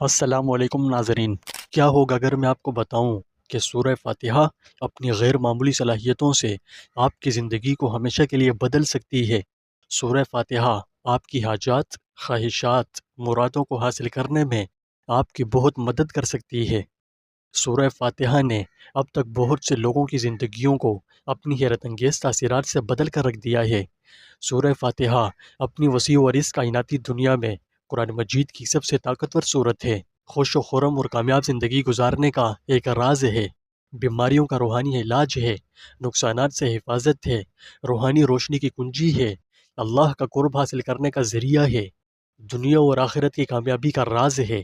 السلام علیکم ناظرین، کیا ہوگا اگر میں آپ کو بتاؤں کہ سورہ فاتحہ اپنی غیر معمولی صلاحیتوں سے آپ کی زندگی کو ہمیشہ کے لیے بدل سکتی ہے۔ سورہ فاتحہ آپ کی حاجات، خواہشات، مرادوں کو حاصل کرنے میں آپ کی بہت مدد کر سکتی ہے۔ سورہ فاتحہ نے اب تک بہت سے لوگوں کی زندگیوں کو اپنی حیرت انگیز تاثیرات سے بدل کر رکھ دیا ہے۔ سورہ فاتحہ اپنی وسیع و عریض کائناتی دنیا میں قرآن مجید کی سب سے طاقتور صورت ہے۔ خوش و خرم اور کامیاب زندگی گزارنے کا ایک راز ہے، بیماریوں کا روحانی علاج ہے، نقصانات سے حفاظت ہے، روحانی روشنی کی کنجی ہے، اللہ کا قرب حاصل کرنے کا ذریعہ ہے، دنیا اور آخرت کی کامیابی کا راز ہے۔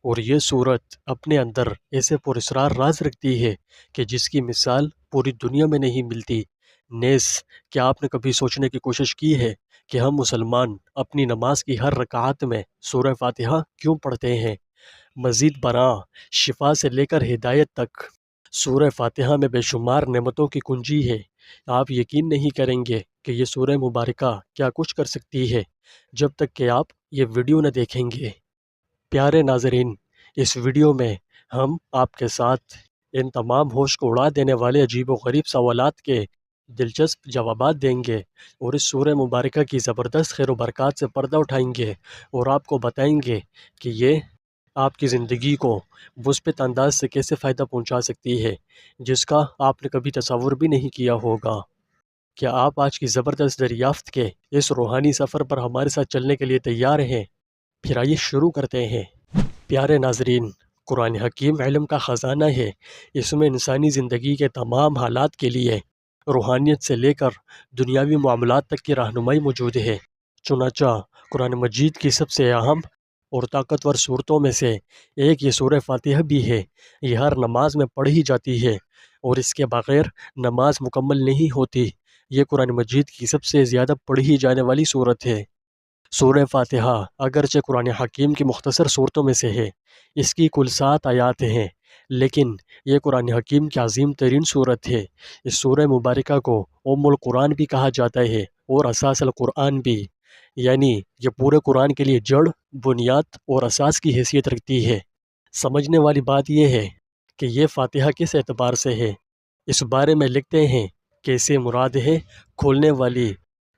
اور یہ صورت اپنے اندر ایسے پراسرار راز رکھتی ہے کہ جس کی مثال پوری دنیا میں نہیں ملتی۔ نیز کیا آپ نے کبھی سوچنے کی کوشش کی ہے کہ ہم مسلمان اپنی نماز کی ہر رکعت میں سورہ فاتحہ کیوں پڑھتے ہیں؟ مزید برآں شفا سے لے کر ہدایت تک سورہ فاتحہ میں بے شمار نعمتوں کی کنجی ہے۔ آپ یقین نہیں کریں گے کہ یہ سورہ مبارکہ کیا کچھ کر سکتی ہے جب تک کہ آپ یہ ویڈیو نہ دیکھیں گے۔ پیارے ناظرین، اس ویڈیو میں ہم آپ کے ساتھ ان تمام ہوش کو اڑا دینے والے عجیب و غریب سوالات کے دلچسپ جوابات دیں گے، اور اس سورہ مبارکہ کی زبردست خیر و برکات سے پردہ اٹھائیں گے اور آپ کو بتائیں گے کہ یہ آپ کی زندگی کو مثبت انداز سے کیسے فائدہ پہنچا سکتی ہے، جس کا آپ نے کبھی تصور بھی نہیں کیا ہوگا۔ کیا آپ آج کی زبردست دریافت کے اس روحانی سفر پر ہمارے ساتھ چلنے کے لیے تیار ہیں؟ پھر آئیے شروع کرتے ہیں۔ پیارے ناظرین، قرآن حکیم علم کا خزانہ ہے۔ اس میں انسانی زندگی کے تمام حالات کے لیے روحانیت سے لے کر دنیاوی معاملات تک کی رہنمائی موجود ہے۔ چنانچہ قرآن مجید کی سب سے اہم اور طاقتور صورتوں میں سے ایک یہ سورہ فاتحہ بھی ہے۔ یہ ہر نماز میں پڑھی جاتی ہے اور اس کے بغیر نماز مکمل نہیں ہوتی۔ یہ قرآن مجید کی سب سے زیادہ پڑھی جانے والی صورت ہے۔ سورہ فاتحہ اگرچہ قرآن حکیم کی مختصر صورتوں میں سے ہے، اس کی کل 7 آیات ہیں، لیکن یہ قرآن حکیم کی عظیم ترین صورت ہے۔ اس سورہ مبارکہ کو ام القرآن بھی کہا جاتا ہے اور اساس القرآن بھی، یعنی یہ پورے قرآن کے لیے جڑ، بنیاد اور اساس کی حیثیت رکھتی ہے۔ سمجھنے والی بات یہ ہے کہ یہ فاتحہ کس اعتبار سے ہے۔ اس بارے میں لکھتے ہیں کہ اسے مراد ہے کھولنے والی۔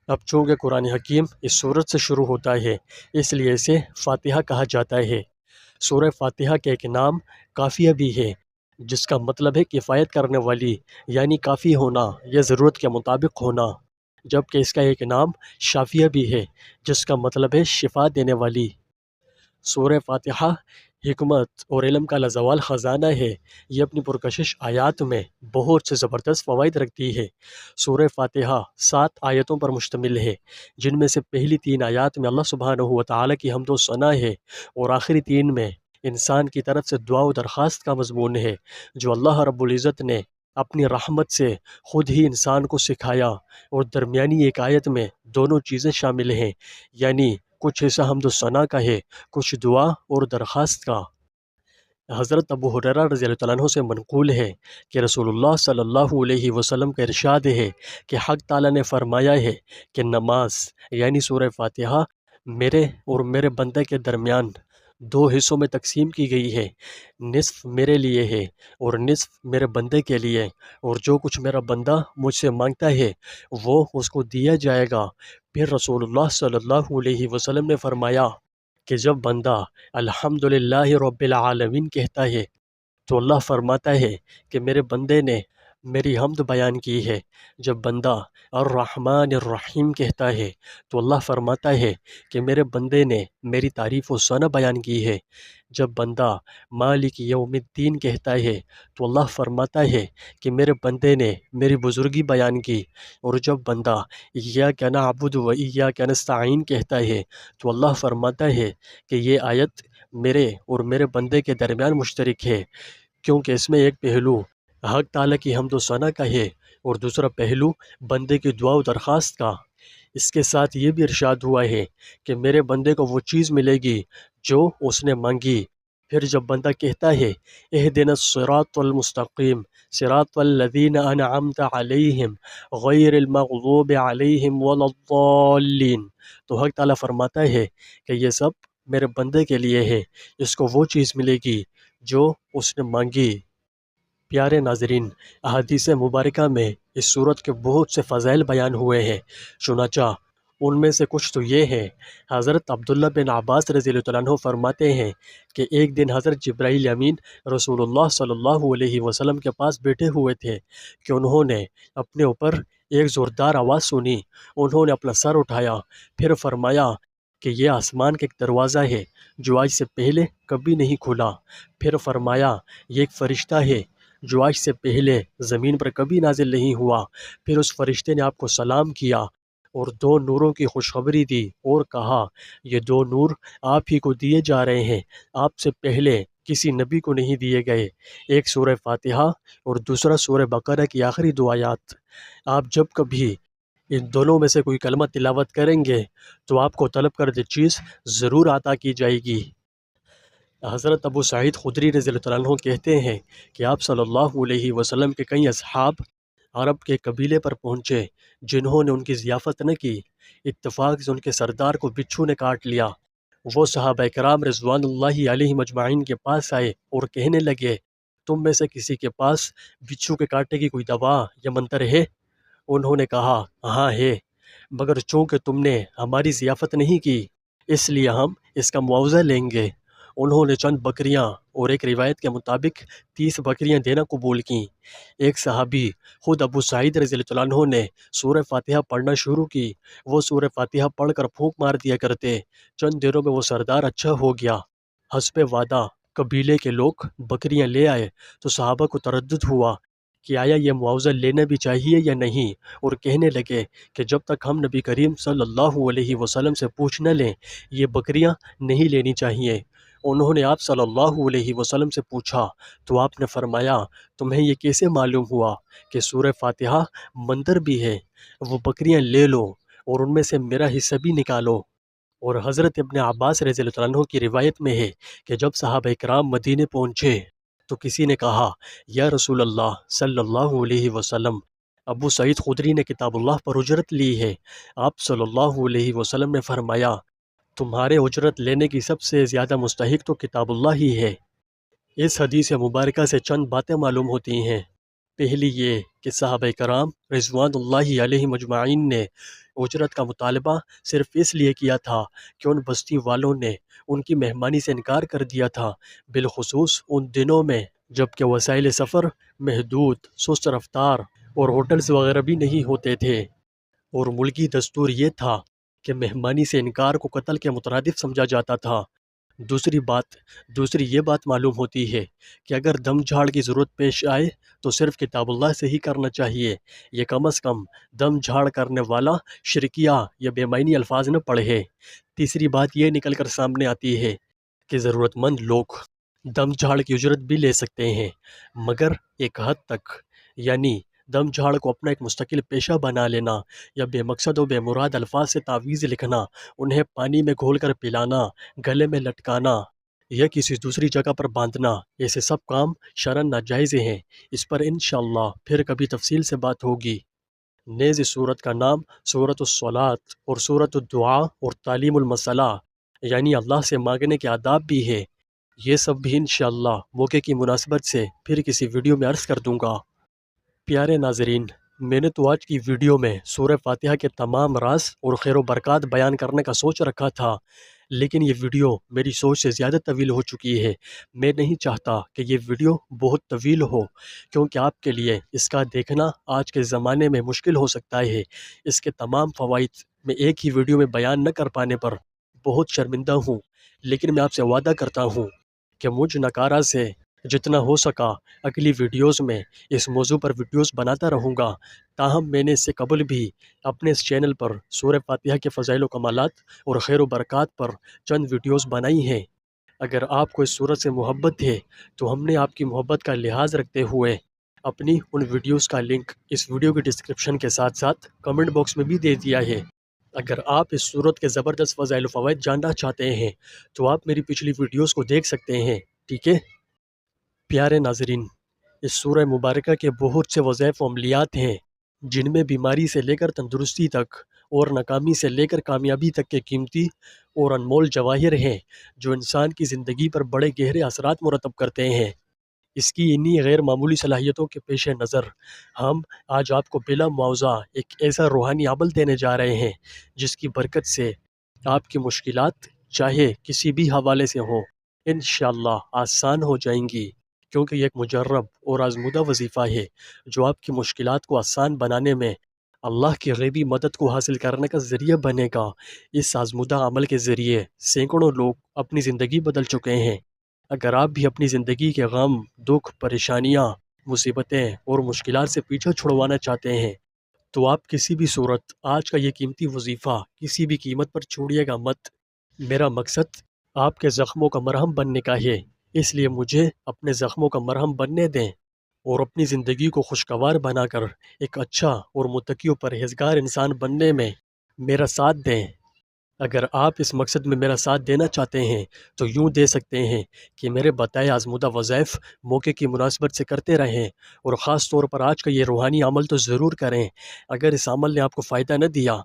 اب چونکہ قرآن حکیم اس صورت سے شروع ہوتا ہے، اس لیے اسے فاتحہ کہا جاتا ہے۔ سورہ فاتحہ کے ایک نام کافیہ بھی ہے، جس کا مطلب ہے کفایت کرنے والی، یعنی کافی ہونا یا ضرورت کے مطابق ہونا، جبکہ اس کا ایک نام شافیہ بھی ہے، جس کا مطلب ہے شفا دینے والی۔ سورہ فاتحہ حکمت اور علم کا لازوال خزانہ ہے۔ یہ اپنی پرکشش آیات میں بہت سے زبردست فوائد رکھتی ہے۔ سورہ فاتحہ 7 آیتوں پر مشتمل ہے، جن میں سے پہلی 3 آیات میں اللہ سبحانہ و تعالیٰ کی حمد و ثنا ہے، اور آخری 3 میں انسان کی طرف سے دعا و درخواست کا مضمون ہے، جو اللہ رب العزت نے اپنی رحمت سے خود ہی انسان کو سکھایا۔ اور درمیانی ایک آیت میں دونوں چیزیں شامل ہیں، یعنی کچھ حصہ حمد و ثنا کا ہے، کچھ دعا اور درخواست کا۔ حضرت ابو ہریرہ رضی اللہ عنہ سے منقول ہے کہ رسول اللہ صلی اللہ علیہ وسلم کا ارشاد ہے کہ حق تعالیٰ نے فرمایا ہے کہ نماز یعنی سورہ فاتحہ میرے اور میرے بندے کے درمیان 2 حصوں میں تقسیم کی گئی ہے، نصف میرے لیے ہے اور نصف میرے بندے کے لیے، اور جو کچھ میرا بندہ مجھ سے مانگتا ہے وہ اس کو دیا جائے گا۔ پھر رسول اللہ صلی اللہ علیہ وسلم نے فرمایا کہ جب بندہ الحمدللہ رب العالمین کہتا ہے تو اللہ فرماتا ہے کہ میرے بندے نے میری حمد بیان کی ہے۔ جب بندہ الرحمن الرحیم کہتا ہے تو اللہ فرماتا ہے کہ میرے بندے نے میری تعریف و ثنا بیان کی ہے۔ جب بندہ مالک یوم الدین کہتا ہے تو اللہ فرماتا ہے کہ میرے بندے نے میری بزرگی بیان کی۔ اور جب بندہ ایاک نعبد و ایاک نستعین کہتا ہے تو اللہ فرماتا ہے کہ یہ آیت میرے اور میرے بندے کے درمیان مشترک ہے، کیونکہ اس میں ایک پہلو حق تعالیٰ کی حمد و ثنا کا ہے اور دوسرا پہلو بندے کی دعا و درخواست کا۔ اس کے ساتھ یہ بھی ارشاد ہوا ہے کہ میرے بندے کو وہ چیز ملے گی جو اس نے مانگی۔ پھر جب بندہ کہتا ہے اہدنا الصراط المستقیم صراط الذین انعمت علیہم غیر المغضوب علیہم ولا الضالین، تو حق تعالیٰ فرماتا ہے کہ یہ سب میرے بندے کے لیے ہے، اس کو وہ چیز ملے گی جو اس نے مانگی۔ پیارے ناظرین، احادیث مبارکہ میں اس صورت کے بہت سے فضائل بیان ہوئے ہیں، چنانچہ ان میں سے کچھ تو یہ ہے۔ حضرت عبداللہ بن عباس رضی اللہ عنہ فرماتے ہیں کہ ایک دن حضرت جبرائیل امین رسول اللہ صلی اللہ علیہ وسلم کے پاس بیٹھے ہوئے تھے کہ انہوں نے اپنے اوپر ایک زوردار آواز سنی۔ انہوں نے اپنا سر اٹھایا، پھر فرمایا کہ یہ آسمان کا ایک دروازہ ہے جو آج سے پہلے کبھی نہیں کھلا۔ پھر فرمایا یہ ایک فرشتہ ہے جو آج سے پہلے زمین پر کبھی نازل نہیں ہوا۔ پھر اس فرشتے نے آپ کو سلام کیا اور دو نوروں کی خوشخبری دی اور کہا یہ دو نور آپ ہی کو دیے جا رہے ہیں، آپ سے پہلے کسی نبی کو نہیں دیے گئے، ایک سورہ فاتحہ اور دوسرا سورہ بقرہ کی آخری دو آیات۔ آپ جب کبھی ان دونوں میں سے کوئی کلمہ تلاوت کریں گے تو آپ کو طلب کردہ چیز ضرور عطا کی جائے گی۔ حضرت ابو سعید خدری رضی اللہ عنہ کہتے ہیں کہ آپ صلی اللہ علیہ وسلم کے کئی اصحاب عرب کے قبیلے پر پہنچے جنہوں نے ان کی ضیافت نہ کی۔ اتفاق سے ان کے سردار کو بچھو نے کاٹ لیا۔ وہ صحابہ کرام رضوان اللہ علیہ مجمعین کے پاس آئے اور کہنے لگے تم میں سے کسی کے پاس بچھو کے کاٹنے کی کوئی دوا یا منتر ہے؟ انہوں نے کہا ہاں ہے، مگر چونکہ تم نے ہماری ضیافت نہیں کی اس لیے ہم اس کا معاوضہ لیں گے۔ انہوں نے چند بکریاں اور ایک روایت کے مطابق 30 بکریاں دینا قبول کیں۔ ایک صحابی خود ابو سعید رضی اللہ عنہ نے سورہ فاتحہ پڑھنا شروع کی۔ وہ سورہ فاتحہ پڑھ کر پھونک مار دیا کرتے۔ چند دنوں میں وہ سردار اچھا ہو گیا۔ حسب وعدہ قبیلے کے لوگ بکریاں لے آئے تو صحابہ کو تردد ہوا کہ آیا یہ معاوضہ لینا بھی چاہیے یا نہیں، اور کہنے لگے کہ جب تک ہم نبی کریم صلی اللہ علیہ وسلم سے پوچھ نہ لیں یہ بکریاں نہیں لینی چاہیے۔ انہوں نے آپ صلی اللہ علیہ وسلم سے پوچھا تو آپ نے فرمایا تمہیں یہ کیسے معلوم ہوا کہ سورہ فاتحہ منتر بھی ہے؟ وہ بکریاں لے لو اور ان میں سے میرا حصہ بھی نکالو۔ اور حضرت ابن عباس رضی اللہ عنہ کی روایت میں ہے کہ جب صحابہ کرام مدینے پہنچے تو کسی نے کہا یا رسول اللہ صلی اللہ علیہ وسلم، ابو سعید خدری نے کتاب اللہ پر اجرت لی ہے۔ آپ صلی اللہ علیہ وسلم نے فرمایا تمہارے اجرت لینے کی سب سے زیادہ مستحق تو کتاب اللہ ہی ہے۔ اس حدیث مبارکہ سے چند باتیں معلوم ہوتی ہیں۔ پہلی یہ کہ صحابہ کرام رضوان اللہ علیہ مجمعین نے اجرت کا مطالبہ صرف اس لیے کیا تھا کہ ان بستی والوں نے ان کی مہمانی سے انکار کر دیا تھا، بالخصوص ان دنوں میں جب کہ وسائل سفر محدود، سست رفتار اور ہوٹلز وغیرہ بھی نہیں ہوتے تھے، اور ملکی دستور یہ تھا کہ مہمانی سے انکار کو قتل کے مترادف سمجھا جاتا تھا۔ دوسری یہ بات معلوم ہوتی ہے کہ اگر دم جھاڑ کی ضرورت پیش آئے تو صرف کتاب اللہ سے ہی کرنا چاہیے، یہ کم از کم دم جھاڑ کرنے والا شرکیہ یا بے معنی الفاظ نہ پڑھے۔ تیسری بات یہ نکل کر سامنے آتی ہے کہ ضرورت مند لوگ دم جھاڑ کی اجرت بھی لے سکتے ہیں، مگر ایک حد تک، یعنی دم جھاڑ کو اپنا ایک مستقل پیشہ بنا لینا یا بے مقصد و بے مراد الفاظ سے تعویذ لکھنا، انہیں پانی میں گھول کر پلانا، گلے میں لٹکانا یا کسی دوسری جگہ پر باندھنا، ایسے سب کام شرعاً ناجائز ہیں۔ اس پر انشاءاللہ پھر کبھی تفصیل سے بات ہوگی۔ نیز اس سورت کا نام سورۃ الصلاۃ اور سورۃ الدعاء اور تعلیم المسئلہ یعنی اللہ سے مانگنے کے آداب بھی ہے۔ یہ سب بھی انشاءاللہ موقع کی مناسبت سے پھر کسی ویڈیو میں عرض کر دوں گا۔ پیارے ناظرین، میں نے تو آج کی ویڈیو میں سورہ فاتحہ کے تمام راز اور خیر و برکات بیان کرنے کا سوچ رکھا تھا، لیکن یہ ویڈیو میری سوچ سے زیادہ طویل ہو چکی ہے۔ میں نہیں چاہتا کہ یہ ویڈیو بہت طویل ہو، کیونکہ آپ کے لیے اس کا دیکھنا آج کے زمانے میں مشکل ہو سکتا ہے۔ اس کے تمام فوائد میں ایک ہی ویڈیو میں بیان نہ کر پانے پر بہت شرمندہ ہوں، لیکن میں آپ سے وعدہ کرتا ہوں کہ مجھ نکارہ سے جتنا ہو سکا اگلی ویڈیوز میں اس موضوع پر ویڈیوز بناتا رہوں گا۔ تاہم میں نے اس سے قبل بھی اپنے اس چینل پر سورہ فاتحہ کے فضائل و کمالات اور خیر و برکات پر چند ویڈیوز بنائی ہیں۔ اگر آپ کو اس سورت سے محبت ہے تو ہم نے آپ کی محبت کا لحاظ رکھتے ہوئے اپنی ان ویڈیوز کا لنک اس ویڈیو کے ڈسکرپشن کے ساتھ ساتھ کمنٹ باکس میں بھی دے دیا ہے۔ اگر آپ اس سورت کے زبردست فضائل و فوائد جاننا چاہتے ہیں تو آپ میری پچھلی ویڈیوز کو دیکھ سکتے ہیں، ٹھیک ہے؟ پیارے ناظرین، اس سورہ مبارکہ کے بہت سے وظائف و عملیات ہیں جن میں بیماری سے لے کر تندرستی تک اور ناکامی سے لے کر کامیابی تک کے قیمتی اور انمول جواہر ہیں جو انسان کی زندگی پر بڑے گہرے اثرات مرتب کرتے ہیں۔ اس کی انہی غیر معمولی صلاحیتوں کے پیش نظر ہم آج آپ کو بلا معاوضہ ایک ایسا روحانی عمل دینے جا رہے ہیں جس کی برکت سے آپ کی مشکلات چاہے کسی بھی حوالے سے ہوں انشاءاللہ آسان ہو جائیں گی، کیونکہ یہ ایک مجرب اور آزمودہ وظیفہ ہے جو آپ کی مشکلات کو آسان بنانے میں اللہ کی غیبی مدد کو حاصل کرنے کا ذریعہ بنے گا۔ اس آزمودہ عمل کے ذریعے سینکڑوں لوگ اپنی زندگی بدل چکے ہیں۔ اگر آپ بھی اپنی زندگی کے غم، دکھ، پریشانیاں، مصیبتیں اور مشکلات سے پیچھا چھڑوانا چاہتے ہیں تو آپ کسی بھی صورت آج کا یہ قیمتی وظیفہ کسی بھی قیمت پر چھوڑیے گا مت۔ میرا مقصد آپ کے زخموں کا مرہم بننے کا ہے، اس لیے مجھے اپنے زخموں کا مرہم بننے دیں اور اپنی زندگی کو خوشگوار بنا کر ایک اچھا اور متقی و پرہیزگار انسان بننے میں میرا ساتھ دیں۔ اگر آپ اس مقصد میں میرا ساتھ دینا چاہتے ہیں تو یوں دے سکتے ہیں کہ میرے بتائے آزمودہ وظائف موقع کی مناسبت سے کرتے رہیں، اور خاص طور پر آج کا یہ روحانی عمل تو ضرور کریں۔ اگر اس عمل نے آپ کو فائدہ نہ دیا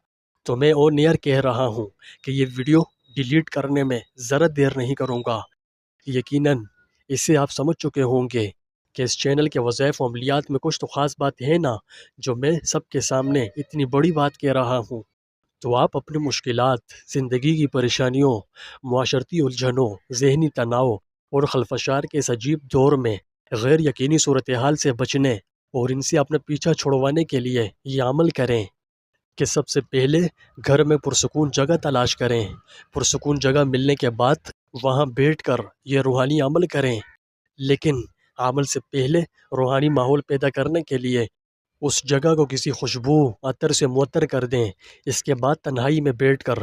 تو میں آن ایئر کہہ رہا ہوں کہ یہ ویڈیو ڈیلیٹ کرنے میں ذرا دیر نہیں کروں گا۔ یقیناً اس سے آپ سمجھ چکے ہوں گے کہ اس چینل کے وظائف و عملیات میں کچھ تو خاص بات ہے نا جو میں سب کے سامنے اتنی بڑی بات کہہ رہا ہوں۔ تو آپ اپنی مشکلات، زندگی کی پریشانیوں، معاشرتی الجھنوں، ذہنی تناؤ اور خلفشار کے اس عجیب دور میں غیر یقینی صورتحال سے بچنے اور ان سے اپنا پیچھا چھڑوانے کے لیے یہ عمل کریں کہ سب سے پہلے گھر میں پرسکون جگہ تلاش کریں۔ پرسکون جگہ ملنے کے بعد وہاں بیٹھ کر یہ روحانی عمل کریں، لیکن عمل سے پہلے روحانی ماحول پیدا کرنے کے لیے اس جگہ کو کسی خوشبو عطر سے معطر کر دیں۔ اس کے بعد تنہائی میں بیٹھ کر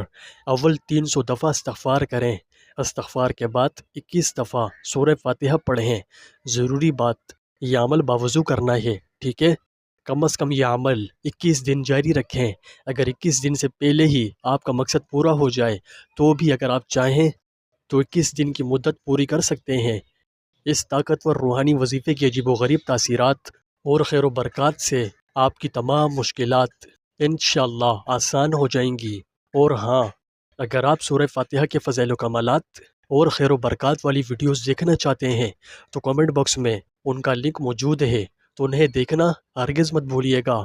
اول 300 دفعہ استغفار کریں۔ استغفار کے بعد 21 دفعہ سورہ فاتحہ پڑھیں۔ ضروری بات، یہ عمل باوضو کرنا ہے، ٹھیک ہے؟ کم از کم یہ عمل 21 دن جاری رکھیں۔ اگر 21 دن سے پہلے ہی آپ کا مقصد پورا ہو جائے تو بھی اگر آپ چاہیں تو 21 دن کی مدت پوری کر سکتے ہیں۔ اس طاقتور روحانی وظیفے کی عجیب و غریب تاثیرات اور خیر و برکات سے آپ کی تمام مشکلات انشاءاللہ آسان ہو جائیں گی۔ اور ہاں، اگر آپ سورہ فاتحہ کے فضائل و کمالات اور خیر و برکات والی ویڈیوز دیکھنا چاہتے ہیں تو کمنٹ باکس میں ان کا لنک موجود ہے، تو انہیں دیکھنا ہرگز مت بھولیے گا۔